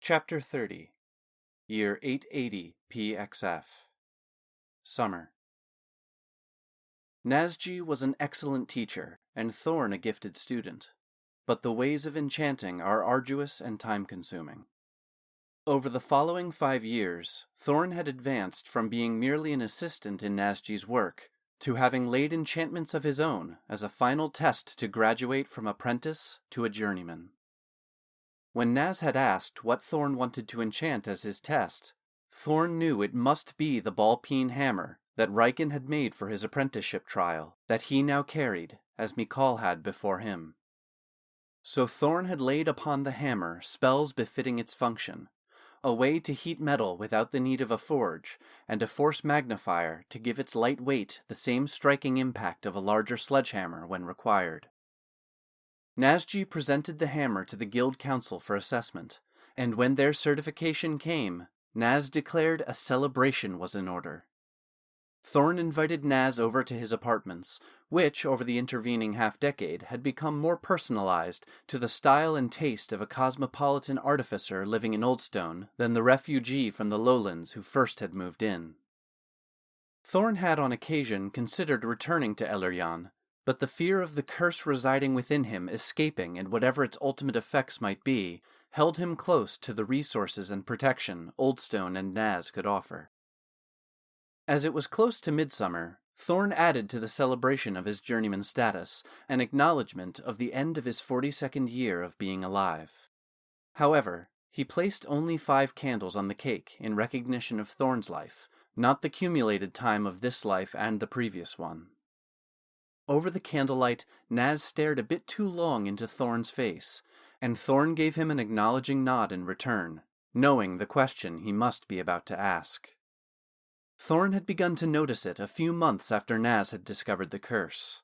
Chapter 30, Year 880 PXF. Summer. Nasji was an excellent teacher, and Thorn a gifted student, but the ways of enchanting are arduous and time-consuming. Over the following 5 years, Thorn had advanced from being merely an assistant in Nasji's work to having laid enchantments of his own as a final test to graduate from apprentice to a journeyman. When Naz had asked what Thorn wanted to enchant as his test, Thorn knew it must be the ball-peen hammer that Riken had made for his apprenticeship trial, that he now carried, as Mikal had before him. So Thorn had laid upon the hammer spells befitting its function, a way to heat metal without the need of a forge, and a force magnifier to give its light weight the same striking impact of a larger sledgehammer when required. Nasji presented the hammer to the Guild Council for assessment, and when their certification came, Naz declared a celebration was in order. Thorn invited Naz over to his apartments, which, over the intervening half-decade, had become more personalized to the style and taste of a cosmopolitan artificer living in Oldstone than the refugee from the lowlands who first had moved in. Thorn had on occasion considered returning to Elleryan, but the fear of the curse residing within him escaping and whatever its ultimate effects might be, held him close to the resources and protection Oldstone and Naz could offer. As it was close to midsummer, Thorn added to the celebration of his journeyman status an acknowledgement of the end of his 42nd year of being alive. However, he placed only 5 candles on the cake in recognition of Thorn's life, not the cumulated time of this life and the previous one. Over the candlelight, Naz stared a bit too long into Thorn's face, and Thorn gave him an acknowledging nod in return, knowing the question he must be about to ask. Thorn had begun to notice it a few months after Naz had discovered the curse.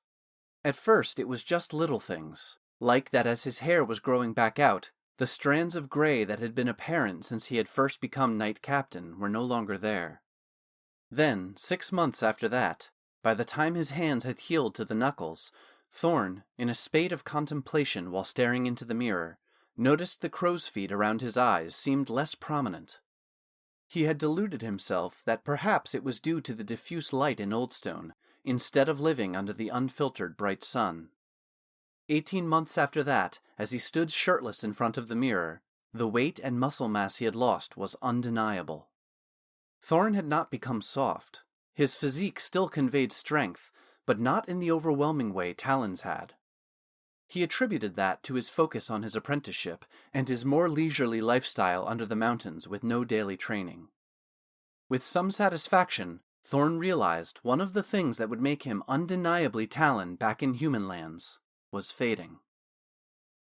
At first it was just little things, like that as his hair was growing back out, the strands of gray that had been apparent since he had first become Knight Captain were no longer there. Then, 6 months after that, by the time his hands had healed to the knuckles, Thorn, in a spate of contemplation while staring into the mirror, noticed the crow's feet around his eyes seemed less prominent. He had deluded himself that perhaps it was due to the diffuse light in Oldstone, instead of living under the unfiltered bright sun. 18 months after that, as he stood shirtless in front of the mirror, the weight and muscle mass he had lost was undeniable. Thorn had not become soft. His physique still conveyed strength, but not in the overwhelming way Talon's had. He attributed that to his focus on his apprenticeship and his more leisurely lifestyle under the mountains with no daily training. With some satisfaction, Thorn realized one of the things that would make him undeniably Talon back in human lands was fading.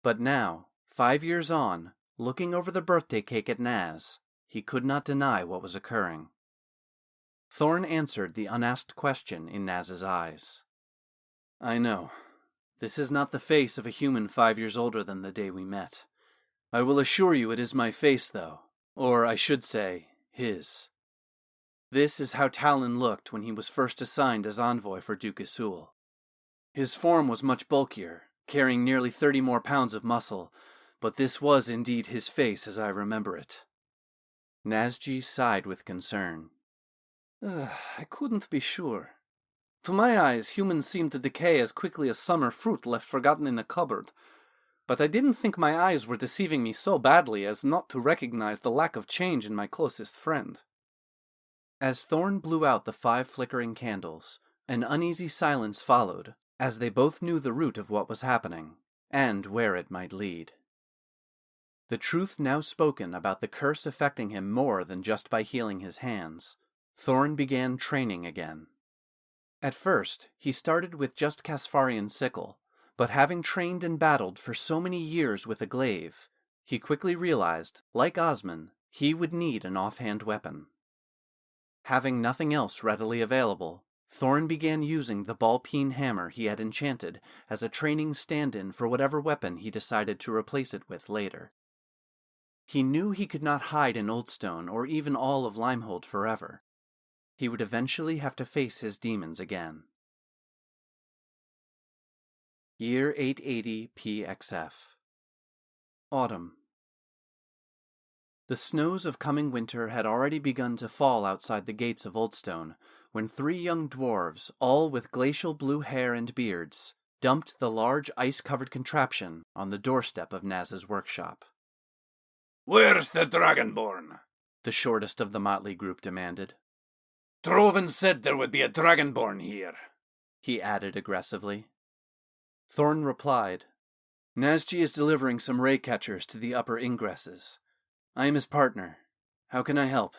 But now, 5 years on, looking over the birthday cake at Naz, he could not deny what was occurring. Thorn answered the unasked question in Naz's eyes. "I know. This is not the face of a human 5 years older than the day we met. I will assure you it is my face, though, or I should say, his. This is how Talon looked when he was first assigned as envoy for Duke Isul. His form was much bulkier, carrying nearly 30 more pounds of muscle, but this was indeed his face as I remember it." Nasji sighed with concern. I couldn't be sure. To my eyes, humans seem to decay as quickly as summer fruit left forgotten in a cupboard. But I didn't think my eyes were deceiving me so badly as not to recognize the lack of change in my closest friend." As Thorn blew out the 5 flickering candles, an uneasy silence followed, as they both knew the root of what was happening, and where it might lead. The truth now spoken about the curse affecting him more than just by healing his hands, Thorn began training again. At first, he started with just Casparian's sickle, but having trained and battled for so many years with a glaive, he quickly realized, like Osman, he would need an offhand weapon. Having nothing else readily available, Thorn began using the ball-peen hammer he had enchanted as a training stand-in for whatever weapon he decided to replace it with later. He knew he could not hide in Oldstone or even all of Limehold forever. He would eventually have to face his demons again. Year 880 PXF. Autumn. The snows of coming winter had already begun to fall outside the gates of Oldstone, when 3 young dwarves, all with glacial blue hair and beards, dumped the large ice-covered contraption on the doorstep of Naz's workshop. "Where's the Dragonborn?" the shortest of the motley group demanded. "Droven said there would be a Dragonborn here," he added aggressively. Thorn replied, "Nasji is delivering some ray catchers to the upper ingresses. I am his partner. How can I help?"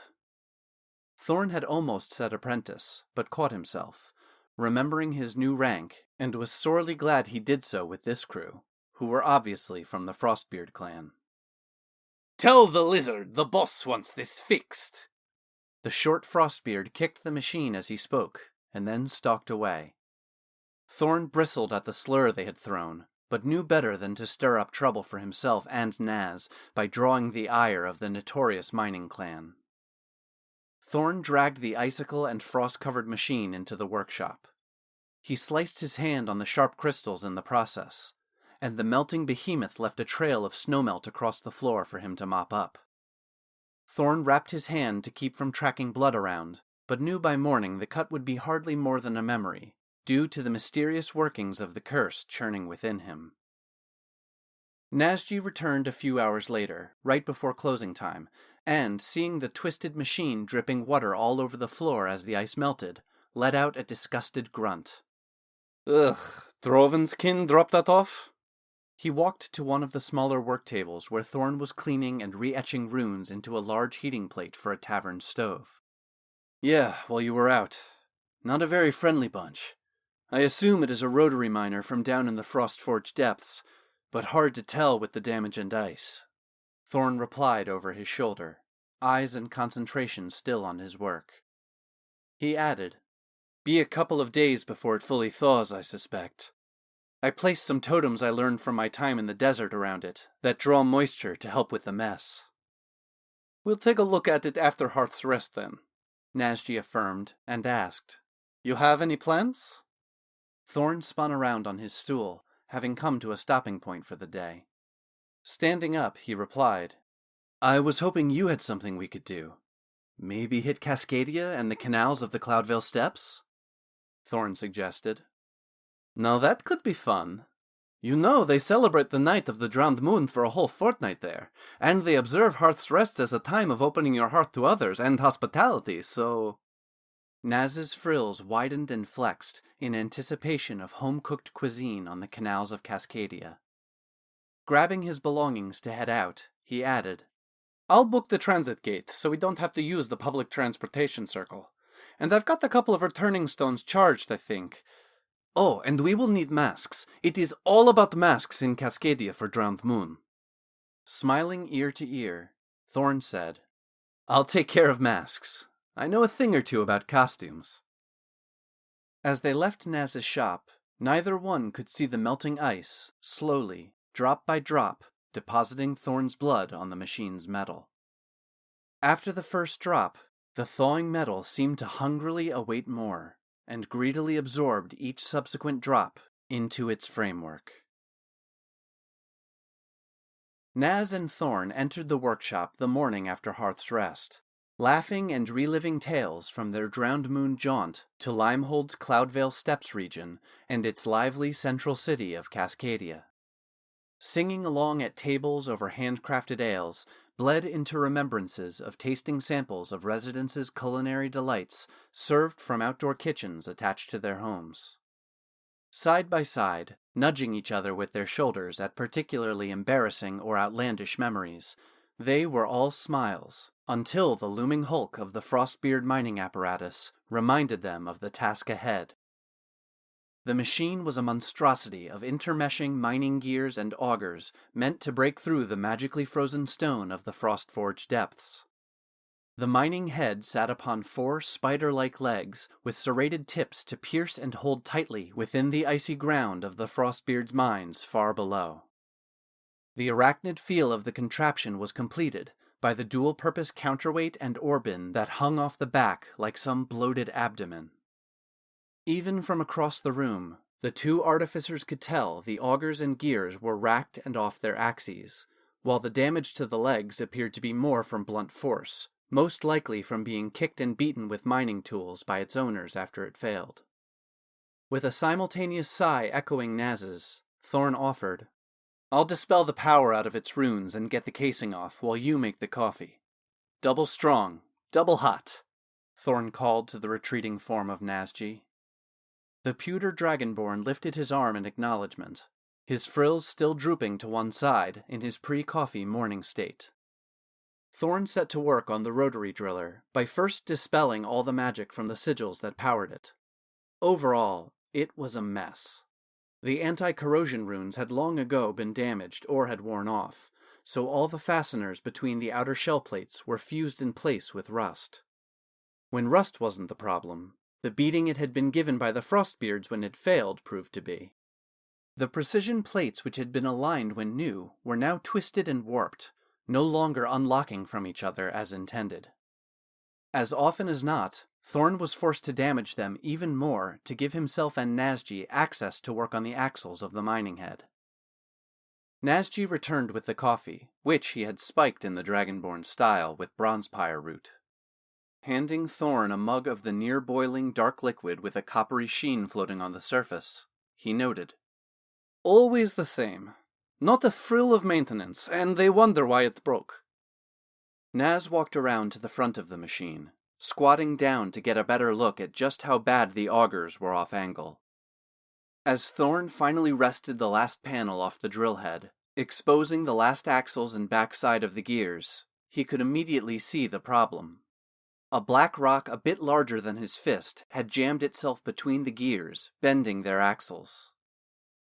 Thorn had almost said apprentice, but caught himself, remembering his new rank, and was sorely glad he did so with this crew, who were obviously from the Frostbeard clan. "Tell the lizard the boss wants this fixed." The short Frostbeard kicked the machine as he spoke, and then stalked away. Thorn bristled at the slur they had thrown, but knew better than to stir up trouble for himself and Naz by drawing the ire of the notorious mining clan. Thorn dragged the icicle and frost-covered machine into the workshop. He sliced his hand on the sharp crystals in the process, and the melting behemoth left a trail of snowmelt across the floor for him to mop up. Thorn wrapped his hand to keep from tracking blood around, but knew by morning the cut would be hardly more than a memory, due to the mysterious workings of the curse churning within him. Nasji returned a few hours later, right before closing time, and, seeing the twisted machine dripping water all over the floor as the ice melted, let out a disgusted grunt. "Ugh, Droven's kin dropped that off?" He walked to one of the smaller work tables where Thorn was cleaning and re-etching runes into a large heating plate for a tavern stove. "Yeah, while you were out. Not a very friendly bunch. I assume it is a rotary miner from down in the Frostforge depths, but hard to tell with the damage and ice." Thorn replied over his shoulder, eyes and concentration still on his work. He added, "Be a couple of days before it fully thaws, I suspect. I placed some totems I learned from my time in the desert around it that draw moisture to help with the mess." "We'll take a look at it after Hearth's Rest then," Nasji affirmed, and asked, "You have any plans?" Thorn spun around on his stool, having come to a stopping point for the day. Standing up, he replied, "I was hoping you had something we could do. Maybe hit Cascadia and the canals of the Cloudvale Steppes?" Thorn suggested. "Now that could be fun. You know, they celebrate the night of the drowned moon for a whole fortnight there, and they observe Hearth's Rest as a time of opening your heart to others and hospitality, so—" Naz's frills widened and flexed in anticipation of home-cooked cuisine on the canals of Cascadia. Grabbing his belongings to head out, he added, "I'll book the transit gate so we don't have to use the public transportation circle. And I've got a couple of returning stones charged, I think. Oh, and we will need masks. It is all about masks in Cascadia for Drowned Moon." Smiling ear to ear, Thorn said, "I'll take care of masks. I know a thing or two about costumes." As they left Naz's shop, neither one could see the melting ice, slowly, drop by drop, depositing Thorn's blood on the machine's metal. After the first drop, the thawing metal seemed to hungrily await more, and greedily absorbed each subsequent drop into its framework. Naz and Thorn entered the workshop the morning after Hearth's Rest, laughing and reliving tales from their Drowned Moon jaunt to Limehold's Cloudvale Steppes region and its lively central city of Cascadia. Singing along at tables over handcrafted ales bled into remembrances of tasting samples of residents' culinary delights served from outdoor kitchens attached to their homes. Side by side, nudging each other with their shoulders at particularly embarrassing or outlandish memories, they were all smiles, until the looming hulk of the Frostbeard mining apparatus reminded them of the task ahead. The machine was a monstrosity of intermeshing mining gears and augers meant to break through the magically frozen stone of the Frostforge depths. The mining head sat upon 4 spider-like legs with serrated tips to pierce and hold tightly within the icy ground of the Frostbeard's mines far below. The arachnid feel of the contraption was completed by the dual-purpose counterweight and ore bin that hung off the back like some bloated abdomen. Even from across the room, the 2 artificers could tell the augers and gears were racked and off their axes, while the damage to the legs appeared to be more from blunt force, most likely from being kicked and beaten with mining tools by its owners after it failed. With a simultaneous sigh echoing Naz's, Thorn offered, "I'll dispel the power out of its runes and get the casing off while you make the coffee. Double strong, double hot," Thorn called to the retreating form of Nazji. The pewter dragonborn lifted his arm in acknowledgement, his frills still drooping to one side in his pre-coffee morning state. Thorn set to work on the rotary driller by first dispelling all the magic from the sigils that powered it. Overall, it was a mess. The anti-corrosion runes had long ago been damaged or had worn off, so all the fasteners between the outer shell plates were fused in place with rust. When rust wasn't the problem, the beating it had been given by the Frostbeards when it failed proved to be. The precision plates which had been aligned when new were now twisted and warped, no longer unlocking from each other as intended. As often as not, Thorn was forced to damage them even more to give himself and Nazji access to work on the axles of the mining head. Nazji returned with the coffee, which he had spiked in the Dragonborn style with bronzepire root. Handing Thorn a mug of the near-boiling dark liquid with a coppery sheen floating on the surface, he noted, "Always the same. Not a frill of maintenance, and they wonder why it broke." Naz walked around to the front of the machine, squatting down to get a better look at just how bad the augers were off angle. As Thorn finally wrested the last panel off the drill head, exposing the last axles and backside of the gears, he could immediately see the problem. A black rock a bit larger than his fist had jammed itself between the gears, bending their axles.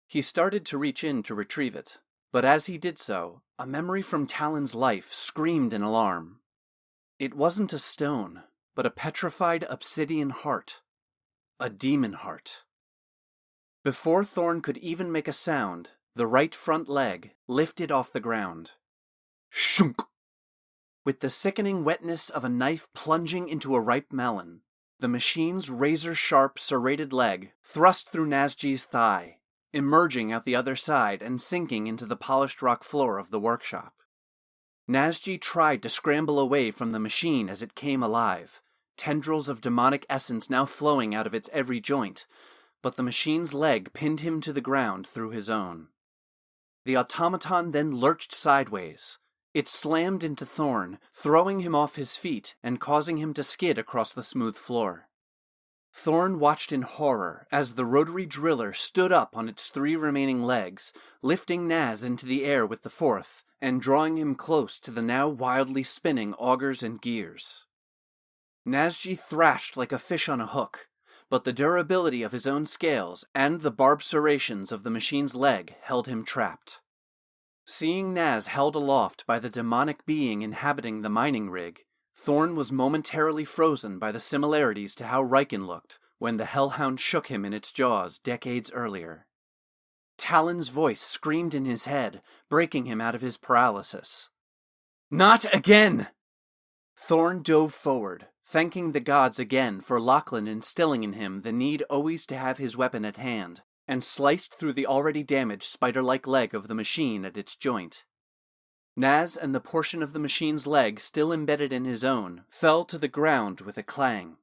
He started to reach in to retrieve it, but as he did so, a memory from Talon's life screamed in alarm. It wasn't a stone, but a petrified obsidian heart. A demon heart. Before Thorn could even make a sound, the right front leg lifted off the ground. Shunk! With the sickening wetness of a knife plunging into a ripe melon, the machine's razor-sharp serrated leg thrust through Nazji's thigh, emerging out the other side and sinking into the polished rock floor of the workshop. Nazji tried to scramble away from the machine as it came alive, tendrils of demonic essence now flowing out of its every joint, but the machine's leg pinned him to the ground through his own. The automaton then lurched sideways. It slammed into Thorn, throwing him off his feet and causing him to skid across the smooth floor. Thorn watched in horror as the rotary driller stood up on its 3 remaining legs, lifting Naz into the air with the 4th, and drawing him close to the now wildly spinning augers and gears. Nazji thrashed like a fish on a hook, but the durability of his own scales and the barbed serrations of the machine's leg held him trapped. Seeing Naz held aloft by the demonic being inhabiting the mining rig, Thorn was momentarily frozen by the similarities to how Riken looked when the hellhound shook him in its jaws decades earlier. Talon's voice screamed in his head, breaking him out of his paralysis. "Not again!" Thorn dove forward, thanking the gods again for Lachlan instilling in him the need always to have his weapon at hand, and sliced through the already damaged spider-like leg of the machine at its joint. Naz and the portion of the machine's leg still embedded in his own fell to the ground with a clang.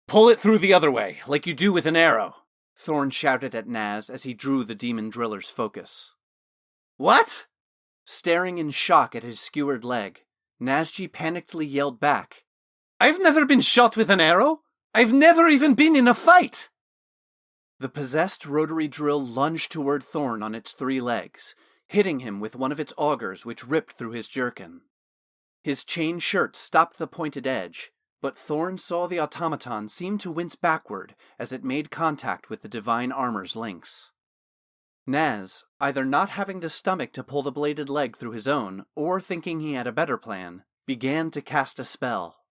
"Pull it through the other way, like you do with an arrow," Thorn shouted at Naz as he drew the demon driller's focus. "What?" Staring in shock at his skewered leg, Nazji panickedly yelled back, "I've never been shot with an arrow! I've never even been in a fight!" The possessed rotary drill lunged toward Thorn on its 3 legs, hitting him with one of its augers which ripped through his jerkin. His chain shirt stopped the pointed edge, but Thorn saw the automaton seem to wince backward as it made contact with the divine armor's links. Naz, either not having the stomach to pull the bladed leg through his own, or thinking he had a better plan, began to cast a spell.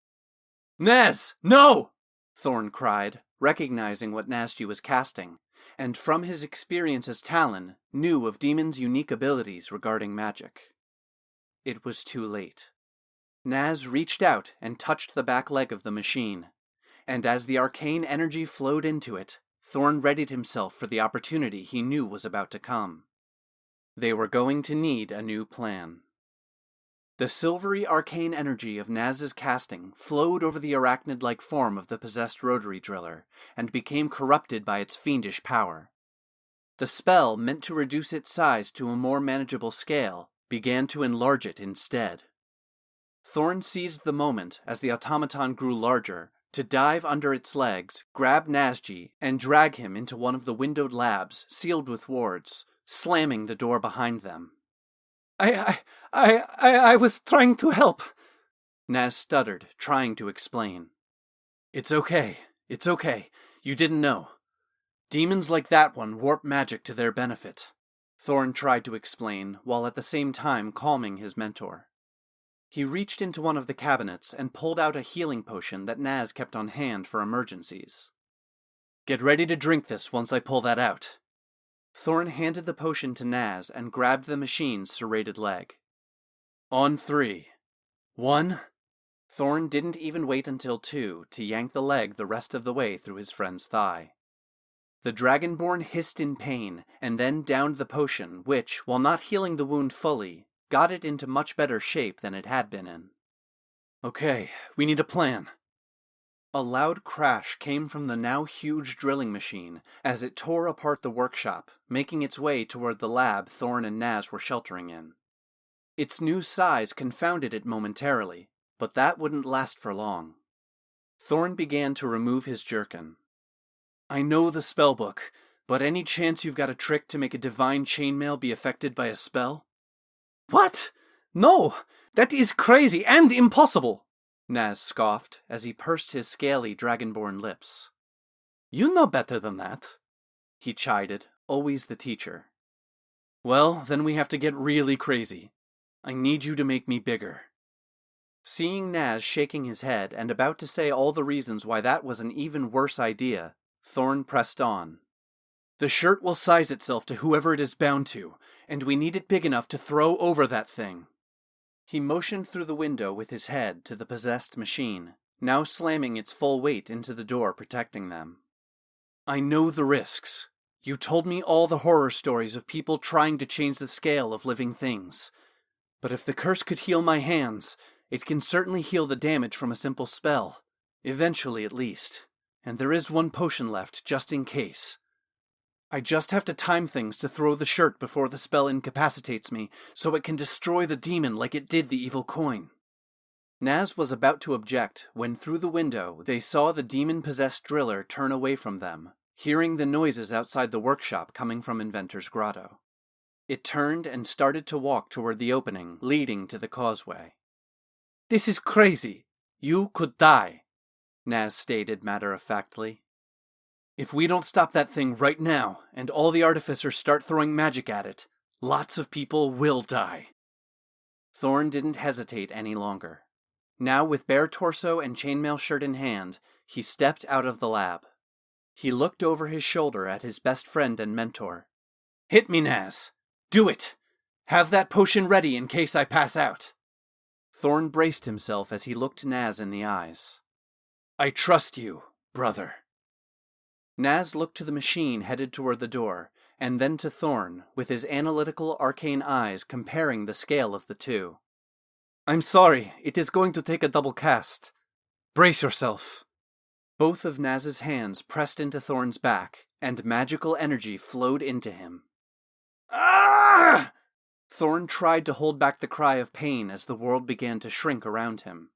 "Naz, no!" Thorn cried, recognizing what Nazji was casting, and from his experience as Talon, knew of Demon's unique abilities regarding magic. It was too late. Naz reached out and touched the back leg of the machine, and as the arcane energy flowed into it, Thorn readied himself for the opportunity he knew was about to come. They were going to need a new plan. The silvery arcane energy of Naz's casting flowed over the arachnid-like form of the possessed rotary driller, and became corrupted by its fiendish power. The spell, meant to reduce its size to a more manageable scale, began to enlarge it instead. Thorn seized the moment, as the automaton grew larger, to dive under its legs, grab Nazji, and drag him into one of the windowed labs, sealed with wards, slamming the door behind them. I was trying to help, Naz stuttered, trying to explain. It's okay. You didn't know. Demons like that one warp magic to their benefit, Thorn tried to explain, while at the same time calming his mentor. He reached into one of the cabinets and pulled out a healing potion that Naz kept on hand for emergencies. Get ready to drink this once I pull that out. Thorn handed the potion to Naz and grabbed the machine's serrated leg. On 3. 1. Thorn didn't even wait until 2 to yank the leg the rest of the way through his friend's thigh. The Dragonborn hissed in pain and then downed the potion, which, while not healing the wound fully, got it into much better shape than it had been in. Okay, we need a plan. A loud crash came from the now huge drilling machine as it tore apart the workshop, making its way toward the lab Thorn and Naz were sheltering in. Its new size confounded it momentarily, but that wouldn't last for long. Thorn began to remove his jerkin. I know the spellbook, but any chance you've got a trick to make a divine chainmail be affected by a spell? What? No! That is crazy and impossible! Naz scoffed as he pursed his scaly dragonborn lips. You know better than that, he chided, always the teacher. Well, then we have to get really crazy. I need you to make me bigger. Seeing Naz shaking his head and about to say all the reasons why that was an even worse idea, Thorn pressed on. The shirt will size itself to whoever it is bound to, and we need it big enough to throw over that thing. He motioned through the window with his head to the possessed machine, now slamming its full weight into the door protecting them. I know the risks. You told me all the horror stories of people trying to change the scale of living things. But if the curse could heal my hands, it can certainly heal the damage from a simple spell. Eventually, at least. And there is one potion left, just in case. I just have to time things to throw the shirt before the spell incapacitates me, so it can destroy the demon like it did the evil coin. Naz was about to object when through the window they saw the demon-possessed driller turn away from them, hearing the noises outside the workshop coming from Inventor's Grotto. It turned and started to walk toward the opening leading to the causeway. This is crazy. You could die, Naz stated matter-of-factly. If we don't stop that thing right now, and all the artificers start throwing magic at it, lots of people will die. Thorn didn't hesitate any longer. Now, with bare torso and chainmail shirt in hand, he stepped out of the lab. He looked over his shoulder at his best friend and mentor. Hit me, Naz. Do it. Have that potion ready in case I pass out. Thorn braced himself as he looked Naz in the eyes. I trust you, brother. Naz looked to the machine headed toward the door, and then to Thorn, with his analytical arcane eyes comparing the scale of the two. I'm sorry, it is going to take a double cast. Brace yourself. Both of Naz's hands pressed into Thorn's back, and magical energy flowed into him. Ah! Thorn tried to hold back the cry of pain as the world began to shrink around him.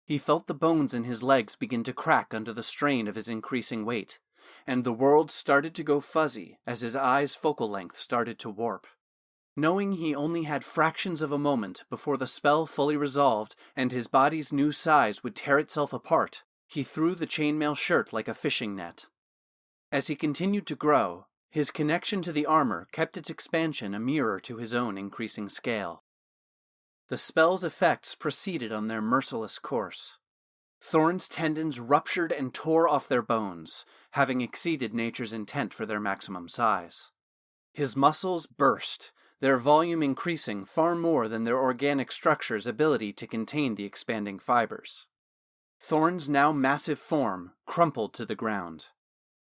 He felt the bones in his legs begin to crack under the strain of his increasing weight, and the world started to go fuzzy as his eyes' focal length started to warp. Knowing he only had fractions of a moment before the spell fully resolved and his body's new size would tear itself apart, he threw the chainmail shirt like a fishing net. As he continued to grow, his connection to the armor kept its expansion a mirror to his own increasing scale. The spell's effects proceeded on their merciless course. Thorn's tendons ruptured and tore off their bones, having exceeded nature's intent for their maximum size. His muscles burst, their volume increasing far more than their organic structure's ability to contain the expanding fibers. Thorn's now massive form crumpled to the ground.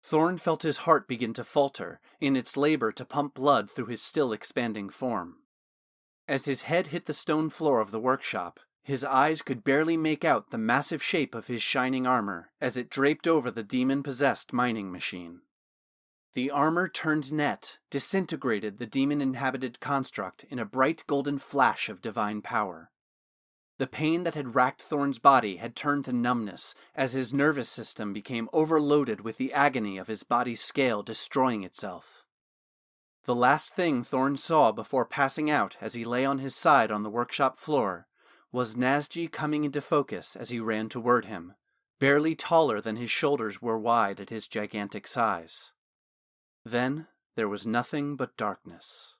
Thorn felt his heart begin to falter in its labor to pump blood through his still expanding form. As his head hit the stone floor of the workshop, his eyes could barely make out the massive shape of his shining armor as it draped over the demon-possessed mining machine. The armor turned net, disintegrated the demon-inhabited construct in a bright golden flash of divine power. The pain that had racked Thorn's body had turned to numbness as his nervous system became overloaded with the agony of his body's scale destroying itself. The last thing Thorn saw before passing out as he lay on his side on the workshop floor was Nasji coming into focus as he ran toward him, barely taller than his shoulders were wide at his gigantic size. Then there was nothing but darkness.